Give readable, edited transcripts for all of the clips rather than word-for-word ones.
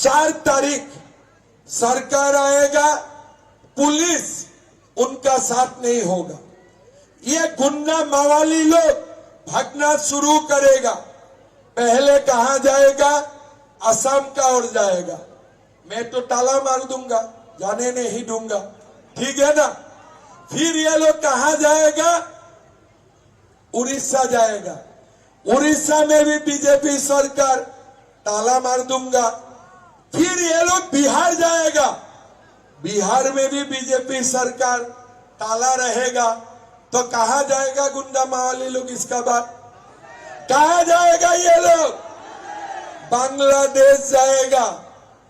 4 तारीख सरकार आएगा, पुलिस उनका साथ नहीं होगा। ये गुंडा मावाली लोग भागना शुरू करेगा। पहले कहां जाएगा? असम का ओर जाएगा। मैं तो ताला मार दूंगा, जाने नहीं दूंगा, ठीक है ना। फिर ये लोग कहां जाएगा? उड़ीसा जाएगा। उड़ीसा में भी बीजेपी सरकार, ताला मार दूंगा। फिर ये लोग बिहार जाएगा। बिहार में भी बीजेपी सरकार, ताला रहेगा। तो कहां जाएगा गुंडा मावाली लोग? इसका बाद कहां जाएगा ये लोग? बांग्लादेश जाएगा।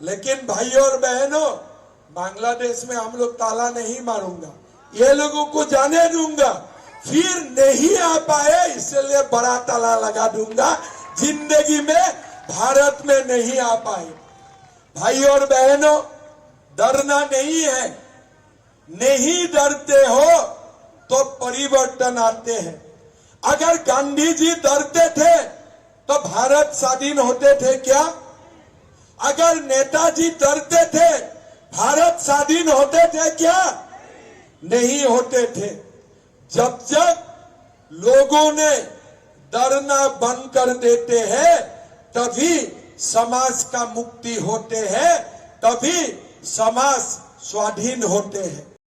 लेकिन भाइयों और बहनों, बांग्लादेश में हम लोग ताला नहीं मारूंगा, ये लोगों को जाने दूंगा। फिर नहीं आ पाए इसलिए बड़ा ताला लगा दूंगा। जिंदगी में भारत में नहीं आ पाए। भाइयों और बहनों, डरना नहीं है। नहीं डरते हो तो परिवर्तन आते हैं। अगर गांधी जी डरते थे तो भारत स्वाधीन होते थे क्या? अगर नेताजी डरते थे भारत स्वाधीन होते थे क्या? नहीं होते थे। जब जब लोगों ने डरना बंद कर देते हैं तभी समाज का मुक्ति होते हैं, तभी समाज स्वाधीन होते हैं।